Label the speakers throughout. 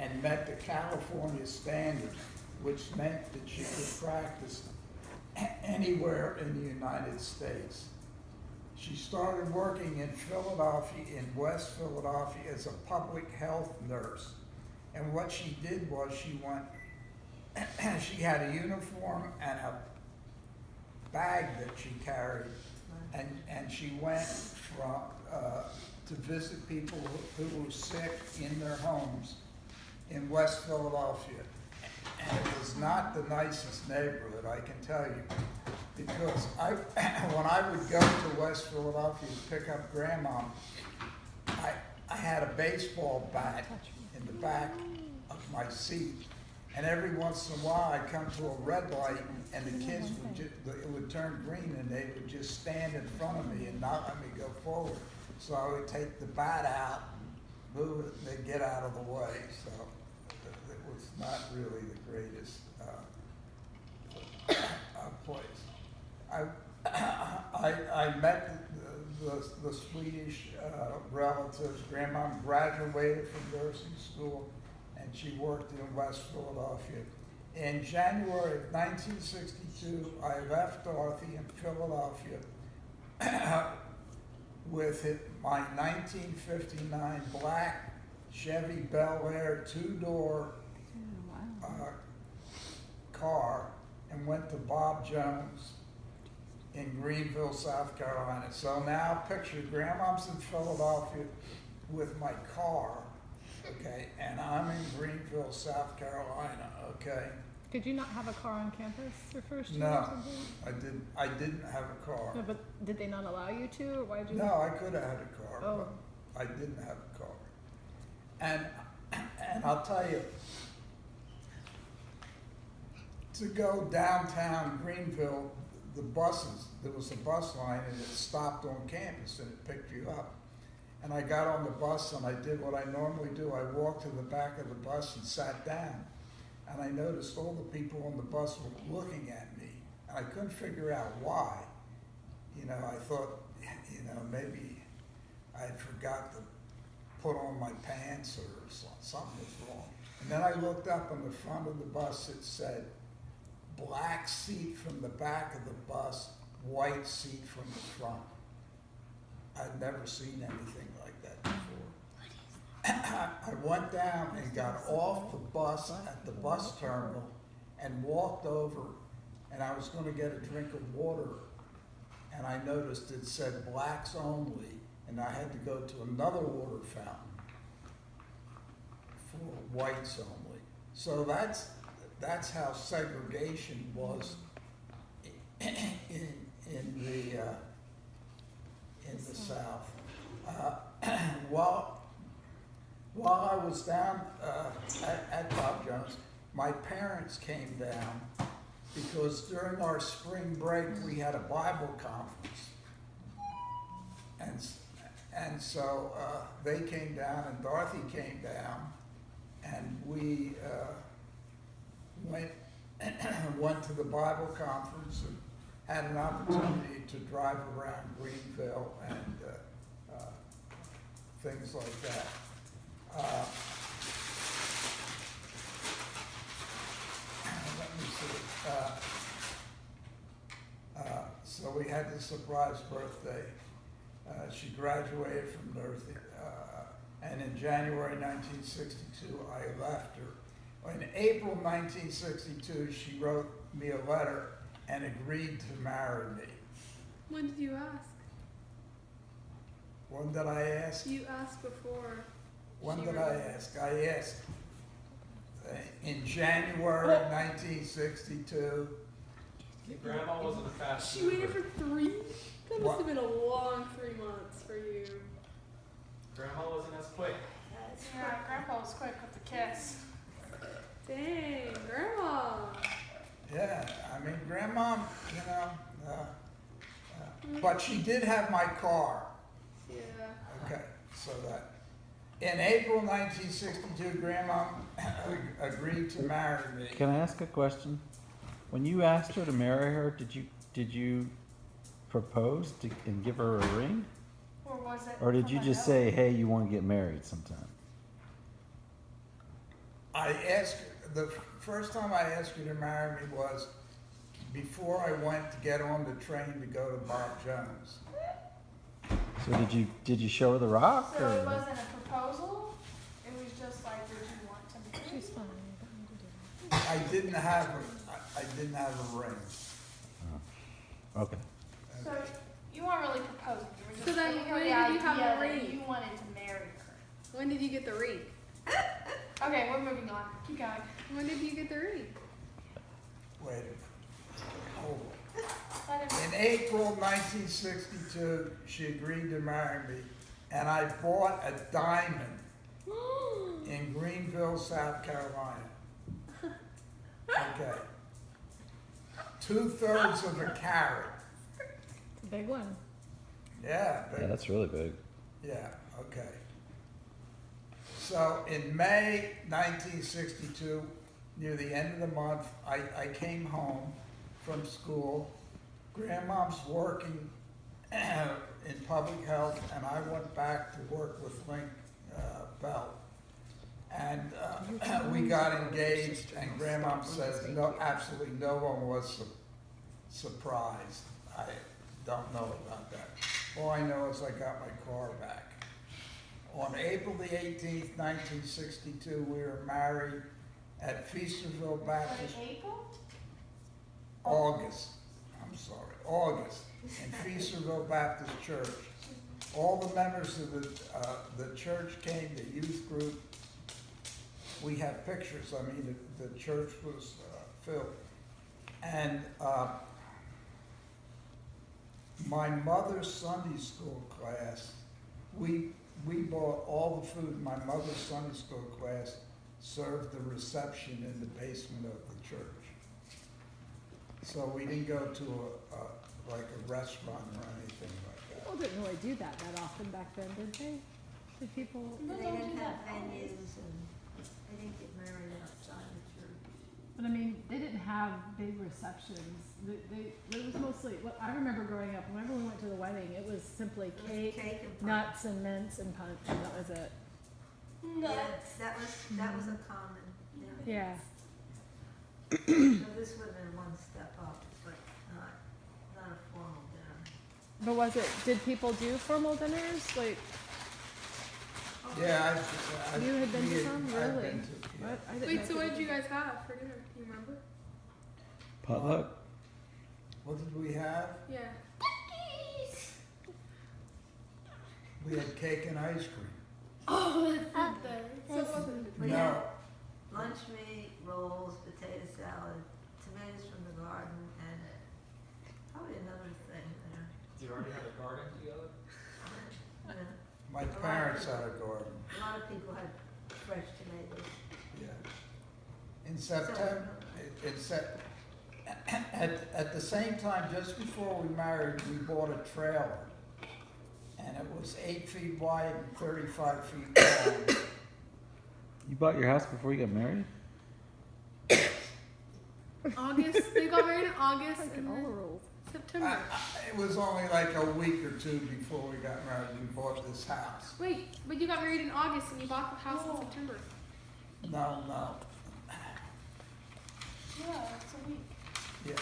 Speaker 1: and met the California standards, which meant that she could practice anywhere in the United States. She started working in Philadelphia, in West Philadelphia, as a public health nurse. And what she did was she had a uniform and a bag that she carried, and she went to visit people who were sick in their homes in West Philadelphia. And it was not the nicest neighborhood, I can tell you, because when I would go to West Philadelphia to pick up Grandma, I had a baseball bat in the back of my seat, and every once in a while I'd come to a red light, and the kids it would turn green, and they would just stand in front of me and not let me go forward. So I would take the bat out, move it, and they'd get out of the way. So it was not really the greatest place. I met the Swedish relatives. Grandma graduated from nursing school, and she worked in West Philadelphia. In January of 1962, I left Dorothy in Philadelphia with my 1959 black Chevy Bel Air two-door car, and went to Bob Jones in Greenville, South Carolina. So now picture Grandma's in Philadelphia with my car, okay, and I'm in Greenville, South Carolina, okay.
Speaker 2: Did you not have a car on campus your first year or
Speaker 1: No,
Speaker 2: something?
Speaker 1: I didn't have a car.
Speaker 2: No, but did they not allow you to, or why did you?
Speaker 1: No, I could have had a car,
Speaker 2: Oh.
Speaker 1: but I didn't have a car. And I'll tell you, to go downtown Greenville, the buses, there was a bus line and it stopped on campus and it picked you up. And I got on the bus and I did what I normally do. I walked to the back of the bus and sat down. And I noticed all the people on the bus were looking at me. And I couldn't figure out why. You know, I thought, you know, maybe I had forgot to put on my pants or something was wrong. And then I looked up on the front of the bus, it said, black seat from the back of the bus, white seat from the front. I'd never seen anything like that before. I went down and got off the bus at the bus terminal and walked over, and I was going to get a drink of water, and I noticed it said blacks only, and I had to go to another water fountain for whites only. So that's how segregation was in the South. While I was down at Bob Jones, my parents came down because during our spring break we had a Bible conference, and so they came down and Dorothy came down, and we went to the Bible conference and had an opportunity to drive around Greenville and things like that. Let me see. So we had the surprise birthday. She graduated from nursing, and in January 1962, I left her. In April 1962, she wrote me a letter and agreed to marry me.
Speaker 3: When did you ask?
Speaker 1: When did I ask?
Speaker 3: You asked before.
Speaker 1: When did I ask? I asked in January 1962.
Speaker 4: Grandma wasn't a fast
Speaker 3: She waited for 3? That must
Speaker 1: What?
Speaker 3: have been a long 3 months for you.
Speaker 4: Grandma wasn't as quick.
Speaker 5: Yeah, Grandpa was quick with the kiss.
Speaker 3: Dang, Grandma.
Speaker 1: Yeah, I mean, Grandma, you know, but she did have my car.
Speaker 3: Yeah.
Speaker 1: Okay, so that. In April 1962, Grandma agreed to marry me.
Speaker 6: Can I ask a question? When you asked her to marry her, did you propose and give her a ring?
Speaker 5: Or was it?
Speaker 6: Or did you
Speaker 5: from
Speaker 6: just
Speaker 5: a
Speaker 6: say, hey, you want to get married sometime?
Speaker 1: I asked, the first time I asked her to marry me was before I went to get on the train to go to Bob Jones.
Speaker 6: So did you show her the rock?
Speaker 5: So
Speaker 6: or?
Speaker 5: it wasn't a proposal? It was just like, did you want to marry?
Speaker 2: She's fine. You don't need to do that.
Speaker 1: I didn't have a ring.
Speaker 6: Okay.
Speaker 5: So you weren't really proposing, you were just
Speaker 3: So then
Speaker 5: giving her
Speaker 3: when
Speaker 5: the
Speaker 3: did you have
Speaker 5: idea
Speaker 3: a
Speaker 5: that
Speaker 3: ring?
Speaker 5: you wanted to marry her.
Speaker 3: When did you get the ring?
Speaker 5: Okay, we're moving on. Keep going.
Speaker 3: When did you get the ring?
Speaker 1: Wait a minute. Hold on.
Speaker 5: Let him-
Speaker 1: In April 1962, she agreed to marry me, and I bought a diamond in Greenville, South Carolina. Okay. 2/3 of a carat.
Speaker 2: It's a big one.
Speaker 1: Yeah,
Speaker 6: Yeah,
Speaker 1: but,
Speaker 6: that's really big.
Speaker 1: yeah, okay. So in May 1962, near the end of the month, I came home from school. Grandmom's working in public health, and I went back to work with Link Bell. And we got engaged, and Grandmom says, no, absolutely no one was surprised. I don't know about that. All I know is I got my car back. On April the 18th, 1962, we were married at Feasterville Baptist.
Speaker 5: April?
Speaker 1: August, August, in Feasterville Baptist Church. All the members of the church came, the youth group. We have pictures, I mean, the church was filled. And my mother's Sunday school class, we bought all the food in my mother's Sunday school class, served the reception in the basement of the church. So we didn't go to like a restaurant or anything like that.
Speaker 2: People didn't really do that often back then, did they? Did people?
Speaker 5: No,
Speaker 7: They
Speaker 5: don't
Speaker 7: didn't
Speaker 5: do
Speaker 7: have
Speaker 5: that.
Speaker 7: venues and they didn't get married outside the church.
Speaker 2: But I mean, they didn't have big receptions. It was mostly, what I remember growing up, whenever we went to the wedding, it was simply
Speaker 7: It was
Speaker 2: cake,
Speaker 7: cake and punch.
Speaker 2: nuts and mints and punch, and that was it.
Speaker 7: Yes, that was a common, yeah.
Speaker 2: Yeah.
Speaker 7: So this would have been one step up, but not a formal dinner.
Speaker 2: But was it, did people do formal dinners? Like,
Speaker 1: Yeah, I.
Speaker 2: You had been to some?
Speaker 1: I've
Speaker 2: Really?
Speaker 1: been to, yeah.
Speaker 2: what? I didn't know
Speaker 3: Wait, so
Speaker 2: people
Speaker 3: what did you
Speaker 2: did.
Speaker 3: guys have for dinner? Do you remember?
Speaker 6: Potluck?
Speaker 1: What did we have?
Speaker 3: Yeah.
Speaker 1: We had cake and ice cream.
Speaker 3: Oh, that's there. So it wasn't.
Speaker 7: We
Speaker 1: No,
Speaker 7: had lunch meat, rolls, potato salad, tomatoes from the garden, and probably another thing there.
Speaker 4: Do you already have a garden together?
Speaker 7: You know,
Speaker 1: my parents had a garden,
Speaker 7: a lot of people had fresh tomatoes.
Speaker 1: yeah. In September, at the same time, just before we married, we bought a trailer. And it was 8 feet wide and 35 feet long.
Speaker 6: You bought your house before you got married?
Speaker 3: August. They got married in August
Speaker 2: Breaking
Speaker 3: and
Speaker 2: all the
Speaker 3: then
Speaker 2: rules.
Speaker 3: September.
Speaker 1: It was only like a week or two before we got married, we bought this house.
Speaker 3: Wait, but you got married in August and you bought the house in September.
Speaker 1: No,
Speaker 5: Yeah, it's a week.
Speaker 1: yeah,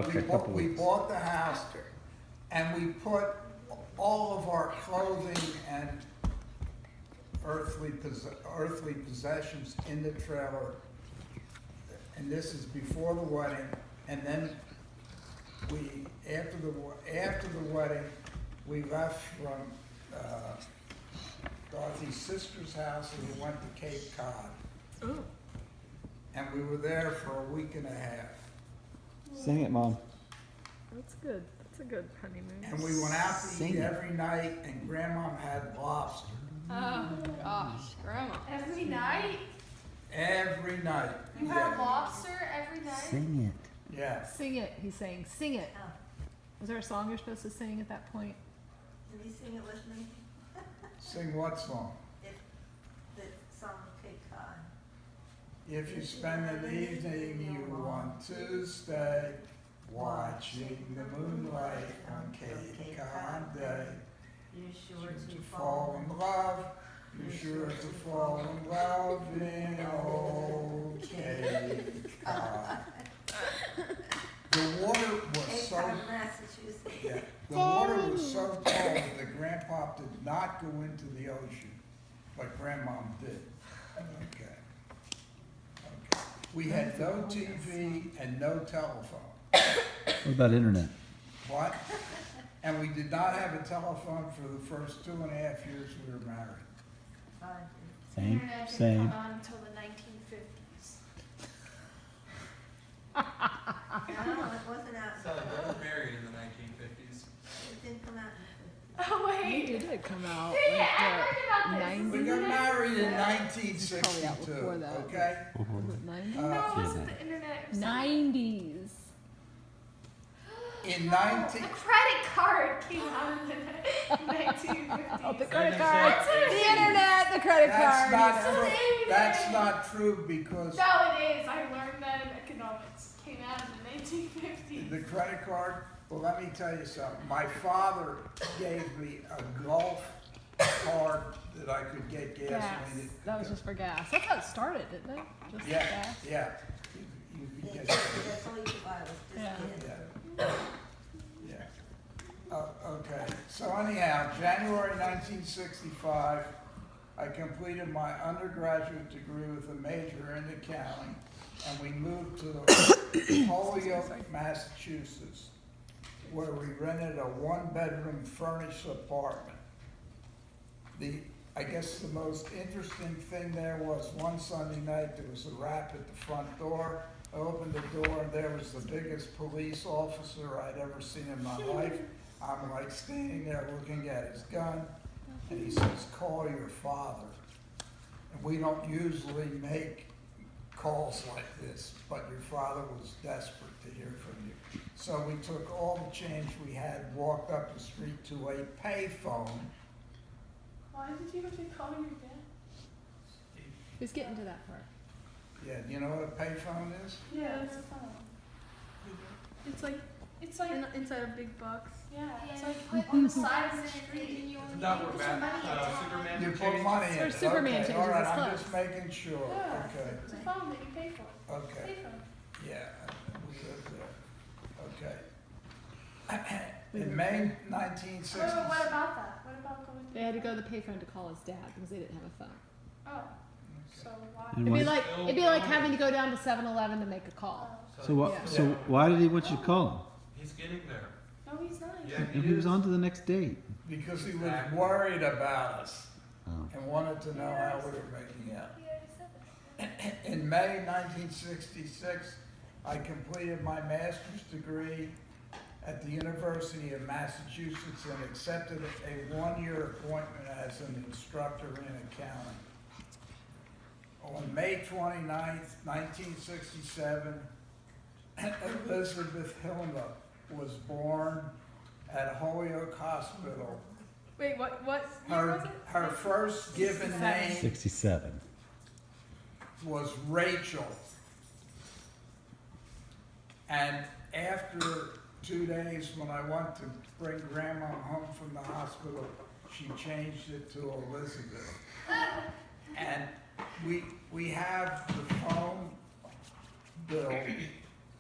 Speaker 1: okay.
Speaker 6: Okay, couple
Speaker 1: We
Speaker 6: weeks.
Speaker 1: bought the house and we put all of our clothing and earthly possessions in the trailer. And this is before the wedding, and then after the wedding, we left from Dorothy's sister's house and we went to Cape Cod.
Speaker 2: Oh.
Speaker 1: And we were there for a week and a half.
Speaker 6: Sing it, Mom.
Speaker 2: That's good. That's a good honeymoon.
Speaker 1: And we went out to
Speaker 6: Sing
Speaker 1: eat
Speaker 6: it.
Speaker 1: every night, and Grandma had lobster
Speaker 3: Oh gosh, Grandma.
Speaker 5: Every night?
Speaker 1: every night.
Speaker 5: You
Speaker 1: Yeah.
Speaker 5: have lobster every night?
Speaker 6: Sing it.
Speaker 1: Yeah.
Speaker 2: Sing it, he's saying. Sing it.
Speaker 7: Oh,
Speaker 2: Was there a song you're supposed to sing at that point?
Speaker 7: did you sing it with me?
Speaker 1: Sing what song?
Speaker 7: The song Cape Cod.
Speaker 1: If you spend an evening you want to stay, watching the moonlight on Cape Cod Day,
Speaker 7: You're sure
Speaker 1: should
Speaker 7: to
Speaker 1: you fall in love, You're sure to fall in love in old Cape Cod. The water was
Speaker 7: Cape
Speaker 1: so,
Speaker 7: Cod, Massachusetts.
Speaker 1: yeah, the water was so cold that Grandpa did not go into the ocean, but Grandmom did. Okay. Okay. We had no TV and no telephone.
Speaker 6: What about internet?
Speaker 1: What? And we did not have a telephone for the first 2.5 years we were married.
Speaker 7: Fine.
Speaker 6: Same,
Speaker 3: Internet didn't
Speaker 6: same.
Speaker 3: come out until the 1950s.
Speaker 7: No, it wasn't out.
Speaker 4: So they were married in the 1950s.
Speaker 7: It didn't come out.
Speaker 3: Oh wait.
Speaker 2: It did come out
Speaker 3: Yeah, I
Speaker 2: like
Speaker 3: heard about
Speaker 2: the
Speaker 3: this.
Speaker 1: We got
Speaker 2: 90s.
Speaker 1: married in
Speaker 2: Probably out
Speaker 1: 1962,
Speaker 2: before that.
Speaker 1: okay?
Speaker 2: Was it 90s?
Speaker 3: No,
Speaker 1: Uh,
Speaker 3: it wasn't the internet. It was
Speaker 2: 90s.
Speaker 1: In
Speaker 3: the
Speaker 1: 19,
Speaker 3: credit card came out in the 1950s.
Speaker 2: Oh, the
Speaker 6: credit
Speaker 2: credit
Speaker 6: card.
Speaker 2: card. The internet, the credit
Speaker 1: that's
Speaker 2: card.
Speaker 1: not
Speaker 3: you know.
Speaker 1: true, that's not true because
Speaker 3: No, it is. I learned that in economics. It came out in the 1950s.
Speaker 1: the credit card, well, let me tell you something. My father gave me a Gulf card that I could get
Speaker 2: Gas.
Speaker 1: gasoline.
Speaker 2: That was just for gas. That's how it started, didn't it? Just
Speaker 1: Yeah,
Speaker 2: gas.
Speaker 1: yeah. You could get-
Speaker 7: That's all you could buy was just
Speaker 2: Yeah.
Speaker 7: gas.
Speaker 1: Yeah. Yeah. Okay, so anyhow, January 1965, I completed my undergraduate degree with a major in accounting, and we moved to Holyoke, Massachusetts, where we rented a one-bedroom furnished apartment. I guess the most interesting thing there was one Sunday night, there was a rap at the front door. I opened the door and there was the biggest police officer I'd ever seen in my life. I'm like standing there looking at his gun, and he says, "Call your father." And we don't usually make calls like this, but your father was desperate to hear from you. So we took all the change we had, walked up the street to a payphone.
Speaker 3: Why did you have to call your dad?
Speaker 2: Who's getting to that part?
Speaker 1: Yeah, do you know what a payphone is?
Speaker 3: Yeah, it's a phone. It's like inside a big box. Yeah, it's like on the side of the street and you only
Speaker 4: Not
Speaker 3: put
Speaker 4: where
Speaker 3: some
Speaker 4: Matt,
Speaker 3: money in.
Speaker 4: Superman
Speaker 1: You
Speaker 4: changed.
Speaker 1: put money in
Speaker 2: Or
Speaker 1: it.
Speaker 2: Superman
Speaker 1: Okay,
Speaker 2: changes
Speaker 1: all right,
Speaker 2: his
Speaker 1: I'm
Speaker 2: clothes.
Speaker 1: just making sure,
Speaker 3: Yeah.
Speaker 1: okay,
Speaker 3: It's a phone that you pay for.
Speaker 1: okay,
Speaker 3: Pay phone.
Speaker 1: yeah, we live there, okay. In May 1960.
Speaker 3: What about that? What about going to?
Speaker 2: They had to go to the payphone to call his dad because they didn't have a phone.
Speaker 3: Oh, so why?
Speaker 6: And
Speaker 2: It'd be
Speaker 6: why-
Speaker 2: like having to go down to 7-Eleven to make a call.
Speaker 6: So what?
Speaker 2: Yeah.
Speaker 6: So why did he want you to call
Speaker 4: He's getting there.
Speaker 3: No, he's not.
Speaker 4: Yeah,
Speaker 6: him? If he was on to the next date.
Speaker 1: Because he was
Speaker 4: Exactly.
Speaker 1: worried about us
Speaker 6: Oh.
Speaker 1: and wanted to know how we were making out.
Speaker 3: He already said that.
Speaker 1: In May 1966, I completed my master's degree at the University of Massachusetts and accepted a one-year appointment as an instructor in accounting. On May 29th, 1967, Elizabeth Hilma was born at Holyoke Hospital.
Speaker 3: Wait, what year was it?
Speaker 1: Her first given name
Speaker 6: 67.
Speaker 1: was Rachel. And after 2 days, when I went to bring Grandma home from the hospital, she changed it to Elizabeth. And we have the phone bill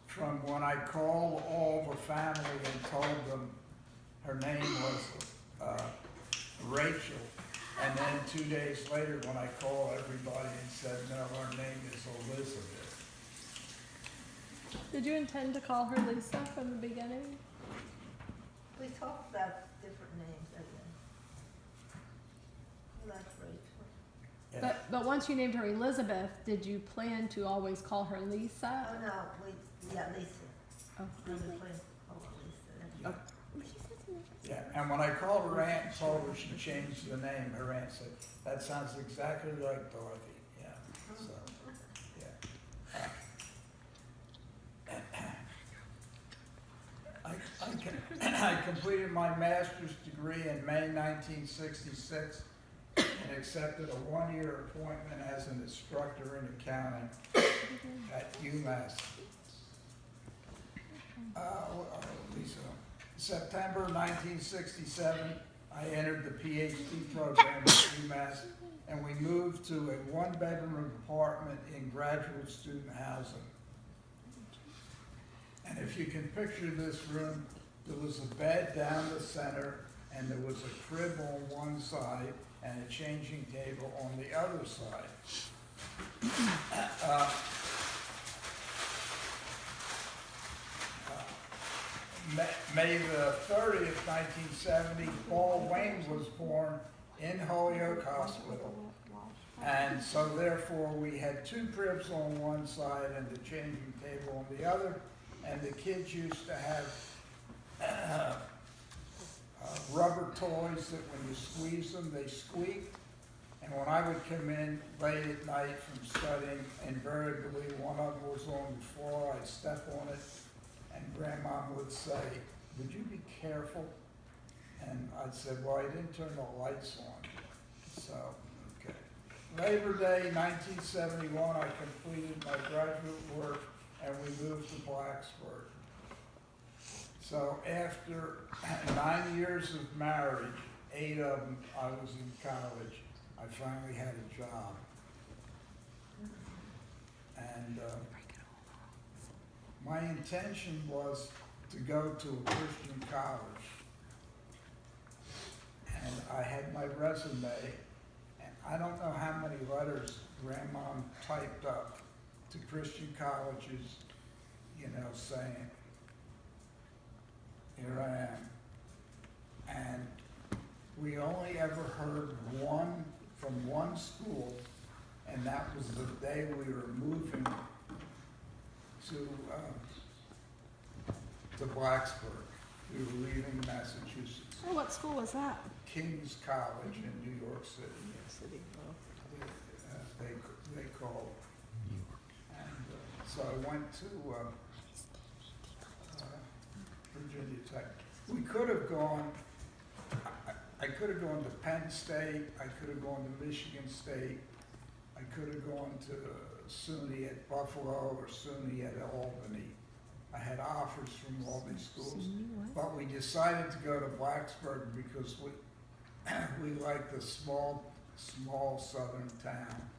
Speaker 1: from when I called all the family and told them her name was Rachel. And then 2 days later, when I called everybody and said, no, her name is Elizabeth.
Speaker 2: Did you intend to call her Lisa from the beginning?
Speaker 7: We talked about different names, I think. Well, that's Rachel.
Speaker 1: Yeah.
Speaker 2: But once you named her Elizabeth, did you plan to always call her Lisa?
Speaker 7: Oh, no, yeah, Lisa.
Speaker 2: Oh.
Speaker 7: I was playing, Lisa.
Speaker 1: Yeah, and when I called her aunt and told her she changed the name, her aunt said, that sounds exactly like Dorothy, yeah, so, yeah. I completed my master's degree in May 1966 and accepted a one-year appointment as an instructor in accounting at UMass. Lisa. September 1967, I entered the PhD program at UMass and we moved to a one-bedroom apartment in graduate student housing. And if you can picture this room, there was a bed down the center, and there was a crib on one side and a changing table on the other side. May the 30th, 1970, Paul Wayne was born in Holyoke Hospital. And so therefore, we had two cribs on one side and the changing table on the other. And the kids used to have rubber toys that when you squeeze them, they squeaked. And when I would come in late at night from studying, invariably one of them was on the floor, I'd step on it, and Grandma would say, "Would you be careful?" And I'd say, "Well, I didn't turn the lights on." So, okay. Labor Day 1971, I completed my graduate work and we moved to Blacksburg. So after 9 years of marriage, 8 of them I was in college, I finally had a job. And my intention was to go to a Christian college. And I had my resume, and I don't know how many letters Grandma typed up to Christian colleges, you know, saying, "Here I am." And we only ever heard one from one school, and that was the day we were moving to Blacksburg. We were leaving Massachusetts.
Speaker 2: Oh, what school was that?
Speaker 1: King's College in New York City. They called. And so I went to Virginia Tech. We could have gone, I could have gone to Penn State, I could have gone to Michigan State, I could have gone to SUNY at Buffalo or SUNY at Albany. I had offers from all these schools, but we decided to go to Blacksburg because we liked the small southern town,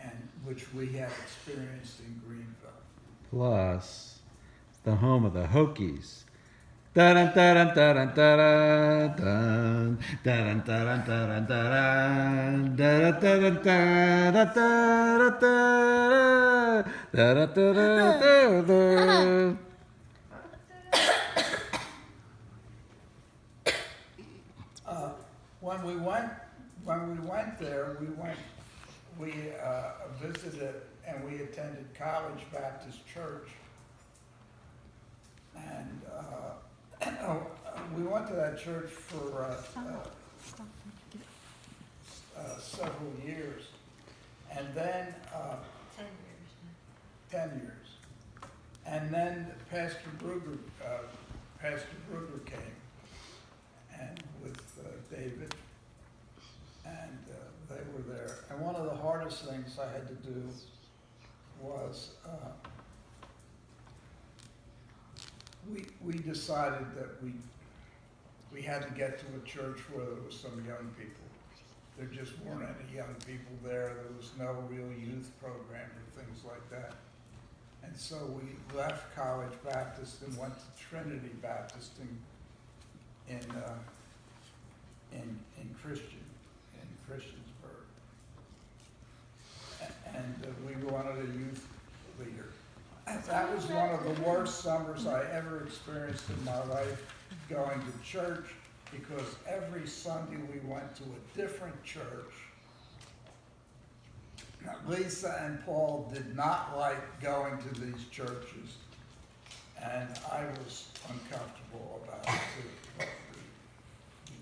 Speaker 1: and which we had experienced in Greenville.
Speaker 6: Plus, the home of the Hokies. Dun dun dun dun dun dun dun dun dun dun dun dun.
Speaker 1: When we went there, we visited and we attended College Baptist Church. And we went to that church for several years. And then 10 years. And then Pastor Brugger came, and with David, and they were there. And one of the hardest things I had to do was we decided that we had to get to a church where there was some young people. There just weren't any young people there. There was no real youth program or things like that. And so we left College Baptist and went to Trinity Baptist in Christiansburg. And we wanted a youth leader. That was one of the worst summers I ever experienced in my life, going to church, because every Sunday we went to a different church. Now, Lisa and Paul did not like going to these churches, and I was uncomfortable about it too. But we did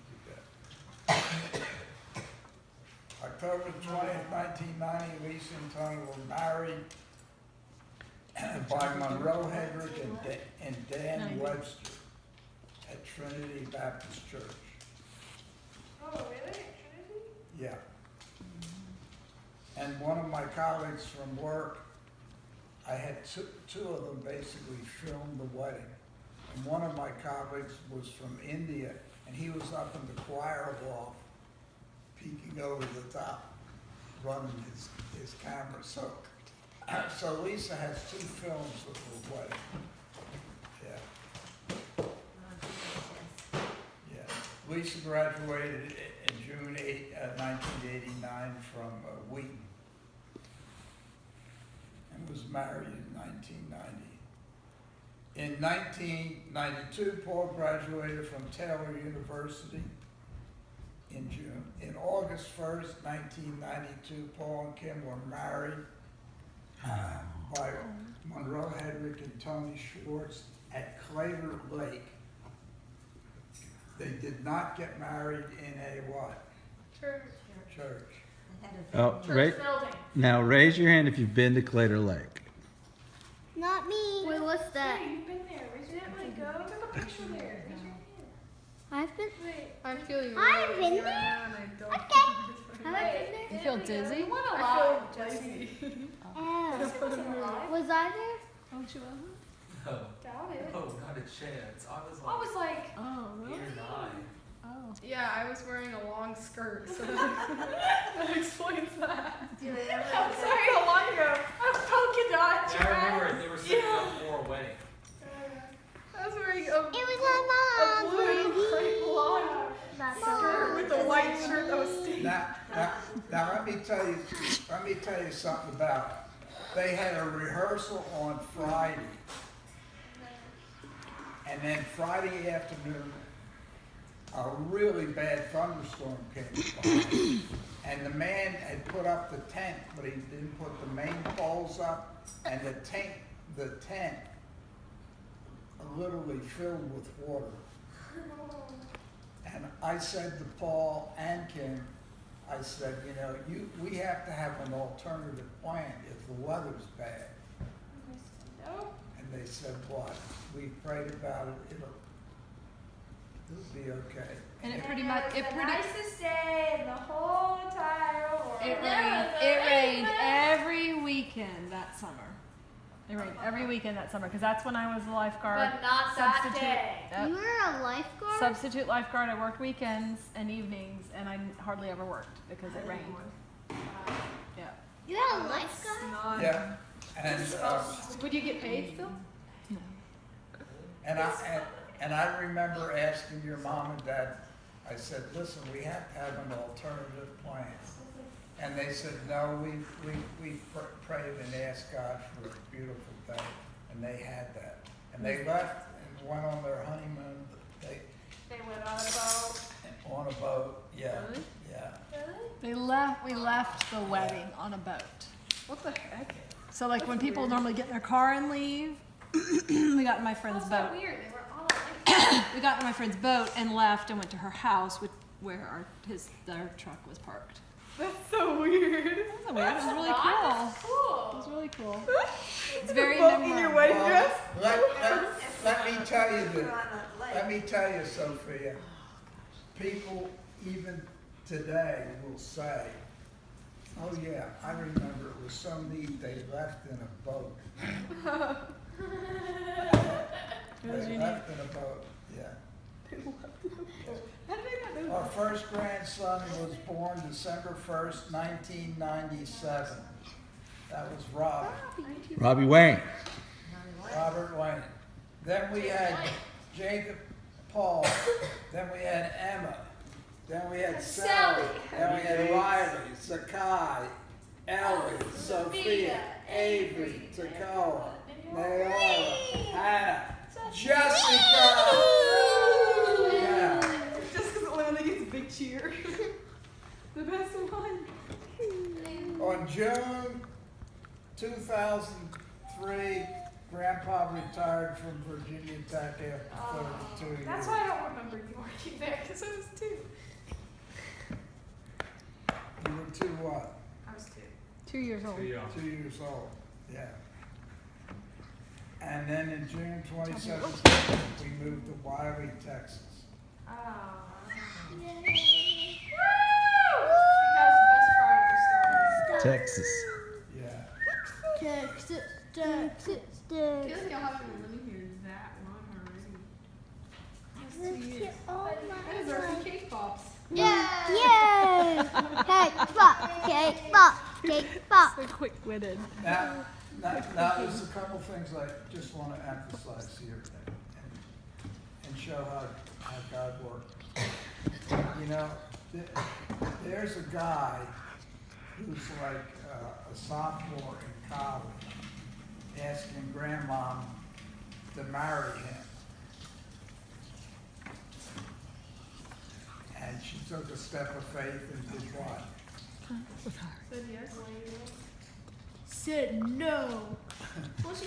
Speaker 1: that. October 20th, 1990, Lisa and Tony were married by Monroe Hedrick and Dan Webster at Trinity Baptist Church.
Speaker 5: Oh, really? Trinity?
Speaker 1: Yeah. And one of my colleagues from work, I had two of them basically film the wedding. And one of my colleagues was from India, and he was up in the choir loft, peeking over the top. running his camera. So Lisa has 2 films of her wedding. Yeah. Yeah. Lisa graduated in June 1989 from Wheaton and was married in 1990. In 1992, Paul graduated from Taylor University in June. In August 1st, 1992, Paul and Kim were married by Monroe Hedrick and Tony Schwartz at Clater Lake. They did not get married in a what?
Speaker 3: Church.
Speaker 1: Church.
Speaker 6: Oh, right.
Speaker 3: Building.
Speaker 6: Now raise your hand if you've been to Clater Lake.
Speaker 8: Not me.
Speaker 3: Wait, what's that?
Speaker 5: Hey, you've been there. Raise your hand.
Speaker 3: Didn't we
Speaker 5: Go.
Speaker 3: go?
Speaker 5: We took a picture there. Raise your hand.
Speaker 8: I've been.
Speaker 5: Wait.
Speaker 3: I feel you.
Speaker 8: I've been
Speaker 3: right
Speaker 8: there.
Speaker 3: now, and I don't.
Speaker 8: Okay. Have I
Speaker 5: Wait,
Speaker 8: been there?
Speaker 2: You feel dizzy?
Speaker 5: We went
Speaker 3: I
Speaker 5: alive,
Speaker 3: feel
Speaker 5: Jesse.
Speaker 8: Oh.
Speaker 5: Jesse wasn't alive.
Speaker 8: Was I there?
Speaker 2: Oh, she wasn't?
Speaker 4: No,
Speaker 5: Doubt it.
Speaker 4: no, not a chance. I was
Speaker 5: I was like,
Speaker 2: Oh, really?
Speaker 4: 8 or 9.
Speaker 2: Oh.
Speaker 3: Yeah, I was wearing a long skirt, so that explains that.
Speaker 7: Do they ever
Speaker 5: I'm
Speaker 7: say-
Speaker 5: sorry, so long ago. I was polka dot.
Speaker 4: Yeah, I remember it. They were setting up for a wedding.
Speaker 3: I was wearing
Speaker 8: It was my
Speaker 3: a
Speaker 8: mom's
Speaker 3: blue
Speaker 8: wedding.
Speaker 3: crepe long
Speaker 8: That's
Speaker 3: skirt with a white shirt that was stained.
Speaker 1: Now let me tell you something about it. They had a rehearsal on Friday. And then Friday afternoon, a really bad thunderstorm came by. And the man had put up the tent, but he didn't put the main poles up, and the tent literally filled with water. And I said to Paul and Kim, I said, you know, we have to have an alternative plan if the weather's bad.
Speaker 5: No.
Speaker 1: And they said, what? We prayed about it, it'll be okay.
Speaker 2: And it pretty much,
Speaker 5: the nicest day in the whole entire world.
Speaker 2: it rained every weekend that summer. It rained every weekend that summer, because that's when I was a lifeguard.
Speaker 5: But not that
Speaker 2: Substitute.
Speaker 5: day.
Speaker 2: Yep.
Speaker 8: You were a lifeguard?
Speaker 2: Substitute lifeguard. I worked weekends and evenings, and I hardly ever worked because it rained. Yeah.
Speaker 8: You had a lifeguard?
Speaker 3: Not.
Speaker 1: Yeah, and,
Speaker 3: Would you get paid still?
Speaker 1: and I remember asking your mom and dad, I said, listen, we have to have an alternative plan. And they said, no, we prayed and asked God for a beautiful day, and they had that. And they left and went on their honeymoon, they,
Speaker 5: They went on a boat.
Speaker 1: on a boat, yeah,
Speaker 3: Really?
Speaker 1: yeah.
Speaker 2: We left the wedding on a boat.
Speaker 3: What the heck?
Speaker 2: So like when people normally get in their car and leave, we got in my friend's
Speaker 5: That's
Speaker 2: boat.
Speaker 5: so weird. They were on a lake.
Speaker 2: We got in my friend's boat and left and went to her house, where their truck was parked.
Speaker 3: That's so weird.
Speaker 2: It was really
Speaker 5: Not
Speaker 2: cool.
Speaker 5: that's cool.
Speaker 2: It was really cool. It's very
Speaker 3: Boat in your
Speaker 2: memorable.
Speaker 3: wedding dress?
Speaker 1: Let me tell you
Speaker 7: You're
Speaker 1: that.
Speaker 7: on a lake.
Speaker 1: Let me tell you, Sophia, people even today will say, oh yeah, I remember it was so neat, they left in a boat.
Speaker 2: It was
Speaker 1: They
Speaker 2: unique.
Speaker 1: left in a boat, yeah.
Speaker 3: How did I not know
Speaker 1: Our first grandson was born December 1st, 1997. That was Robert,
Speaker 6: Robbie Wayne.
Speaker 1: Robert Wayne. Then we had Jacob Paul, then we had Emma, then we had Sally, then we had Riley, Zakai, Ellie, Sophia, Avery, Takoa, Naola, Hannah, Jessica! Yeah.
Speaker 3: Just because Atlanta gets a big cheer. The best one.
Speaker 1: On June 2003, Grandpa retired from Virginia Tech after 32 years.
Speaker 5: That's why I don't remember you working there, because I was 2.
Speaker 1: You were 2 what?
Speaker 5: I was 2.
Speaker 2: 2 years old.
Speaker 4: Too young.
Speaker 1: 2 years old, yeah. And then in June 2017, we moved to Wiley, Texas.
Speaker 5: Oh. Woo! That was the best part of the story.
Speaker 6: Texas.
Speaker 1: Yeah.
Speaker 8: Texas, Texas,
Speaker 3: I feel
Speaker 8: Texas.
Speaker 3: like y'all haven't been living here that long already.
Speaker 8: Let's get all
Speaker 3: I
Speaker 8: my
Speaker 3: deserve some
Speaker 8: life.
Speaker 3: cake pops.
Speaker 8: Yay! Cake pop, cake pop, cake pop.
Speaker 2: So quick-witted.
Speaker 1: Now, there's a couple things I just want to emphasize here and show how God works. You know, there's a guy who's like a sophomore in college asking grandma to marry him. And she took a step of faith and did what?
Speaker 5: Said yes.
Speaker 3: Said no.
Speaker 5: Well, she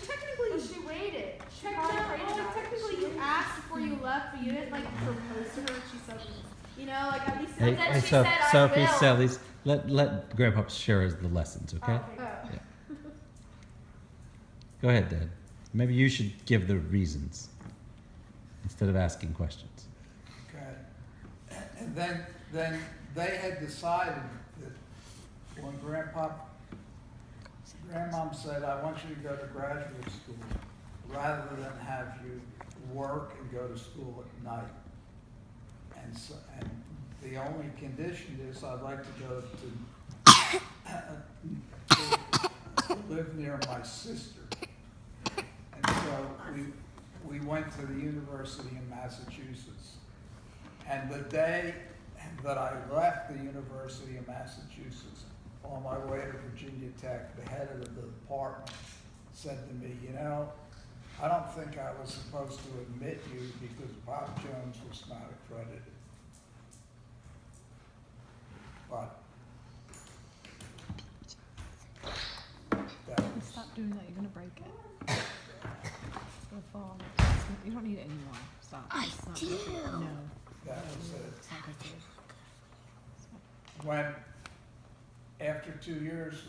Speaker 5: waited. She probably prayed about it.
Speaker 3: Technically, you asked before you left, but you didn't like propose to her. She said, you know, like at least.
Speaker 6: Hey,
Speaker 3: then
Speaker 6: hey,
Speaker 3: she said, I
Speaker 6: Sophie,
Speaker 3: will.
Speaker 6: Sally's, let Grandpa share the lessons, okay?
Speaker 5: Oh, okay.
Speaker 6: Go ahead, Dad. Maybe you should give the reasons instead of asking questions.
Speaker 1: Okay. And then they had decided that when Grandmom said, I want you to go to graduate school, rather than have you work and go to school at night. And the only condition is I'd like to go to live near my sister. And so we went to the University in Massachusetts. And the day that I left the University of Massachusetts, on my way to Virginia Tech, the head of the department said to me, you know, I don't think I was supposed to admit you because Bob Jones was not accredited. But that was,
Speaker 2: Stop doing that. You're gonna break it. It's gonna fall. You don't need it anymore. Stop. It's not good for you. No,
Speaker 1: that was it.
Speaker 2: it's not good for you.
Speaker 1: When, after 2 years,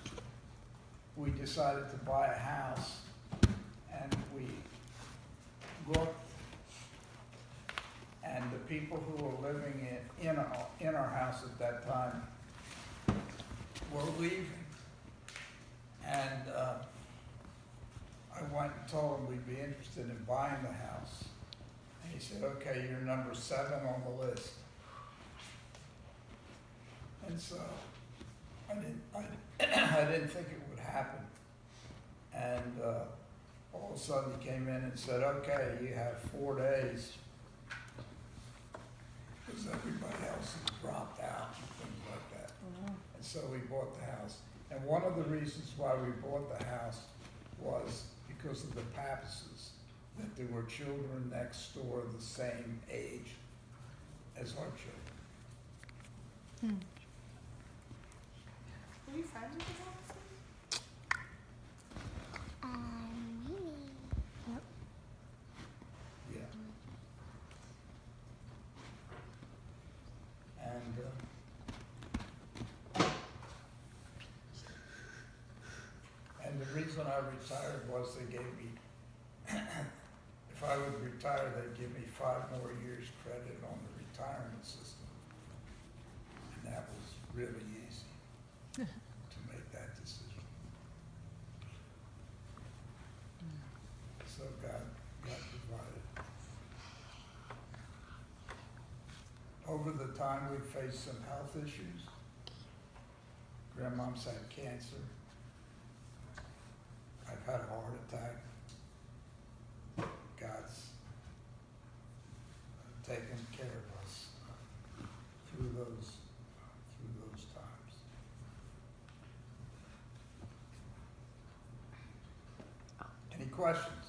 Speaker 1: we decided to buy a house, and we looked, and the people who were living in our house at that time were leaving. And I went and told him we'd be interested in buying the house. And he said, okay, you're number 7 on the list. And so I didn't think it would happen. And all of a sudden he came in and said, okay, you have 4 days. Because everybody else has dropped out and things like that. And so we bought the house. And one of the reasons why we bought the house was because of the Papases, that there were children next door the same age as our children.
Speaker 5: Were you friends with the Papases?
Speaker 8: Yep.
Speaker 1: Yeah. And the reason I retired was they gave me, if I would retire, they'd give me 5 more years credit on the retirement system. And that was really easy to make that decision. So God provided. Over the time, we faced some health issues. Grandmom's had cancer. I've had a heart attack. God's taken care of us through those times. Any questions?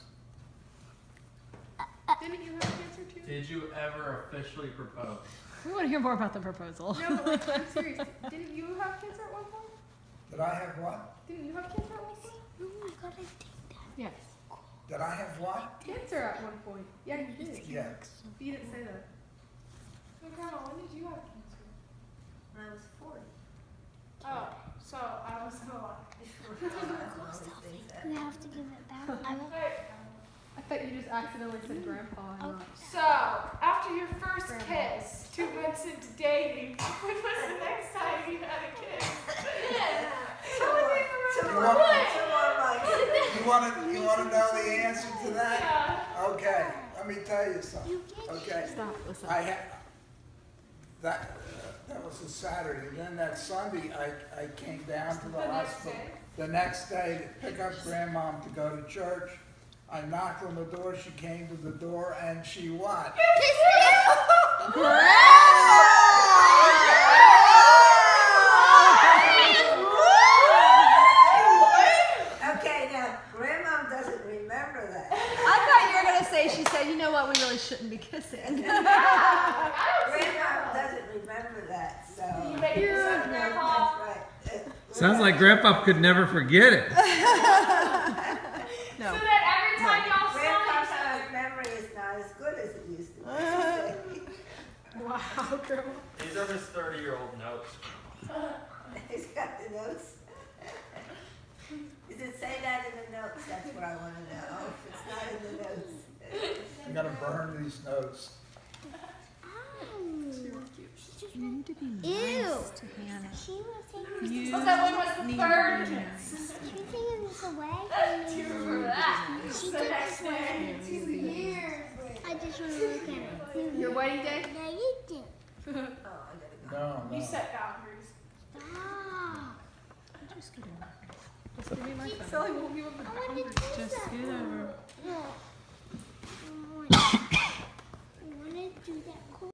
Speaker 5: Didn't you have cancer too?
Speaker 4: Did you ever officially propose?
Speaker 2: We want to hear more about the proposal.
Speaker 5: No, but like, I'm serious. Didn't you have cancer at one point?
Speaker 1: Did I have what?
Speaker 5: Didn't you have cancer at one point?
Speaker 8: Oh my god, I did that.
Speaker 2: Yes.
Speaker 1: Did I have what?
Speaker 5: Cancer at one point. Yeah, you did.
Speaker 1: Yeah.
Speaker 5: But you didn't say that. So, Grandma, when did you have cancer?
Speaker 7: When I was 40.
Speaker 5: Oh, so I was alive.
Speaker 8: We have to give it back. I will.
Speaker 2: I thought you just accidentally said grandpa. And
Speaker 8: Okay.
Speaker 5: So, after your first kiss, 2 months into dating, when was the next time you had a kiss? Yeah.
Speaker 1: You want to know the answer to that?
Speaker 5: Yeah.
Speaker 1: Okay, let me tell you something.
Speaker 8: You get
Speaker 1: Okay,
Speaker 2: Stop. Listen.
Speaker 1: I had that That was a Saturday. Then that Sunday, I came down to the
Speaker 5: The next
Speaker 1: hospital.
Speaker 5: day?
Speaker 1: The next day to pick up grandmom to go to church. I knocked on the door, she came to the door, and she what?
Speaker 7: Okay, now, grandmom doesn't remember that.
Speaker 9: I thought you were gonna say, she said, you know what, we really shouldn't be kissing.
Speaker 7: Grandmom doesn't remember that, so.
Speaker 5: You make it so, Grandpa.
Speaker 7: That's right.
Speaker 6: Sounds like Grandpa could never forget it.
Speaker 5: So that every time y'all saw
Speaker 7: Grandpa's
Speaker 5: each other.
Speaker 7: memory is not as good as it used to be.
Speaker 3: Wow, girl.
Speaker 4: These are his 30-year-old notes.
Speaker 7: He's got the notes. Does it say that in the notes? That's what I want to know. If it's not in the notes.
Speaker 1: I'm gonna burn these notes.
Speaker 8: Ew. She was taking
Speaker 5: So that one was the third kiss.
Speaker 8: she was taking this away.
Speaker 5: Do you remember that?
Speaker 8: She
Speaker 5: The
Speaker 8: took
Speaker 5: next
Speaker 8: this away.
Speaker 5: day. 2 years.
Speaker 8: I just want to look at it.
Speaker 3: Your wedding day?
Speaker 8: No, you did.
Speaker 7: Oh, I gotta go.
Speaker 1: No,
Speaker 5: You
Speaker 1: no.
Speaker 5: set boundaries.
Speaker 8: Stop.
Speaker 2: Just get over it. Just give me my phone.
Speaker 3: Sally won't give up the
Speaker 8: I want to do
Speaker 2: Just
Speaker 8: that.
Speaker 2: get over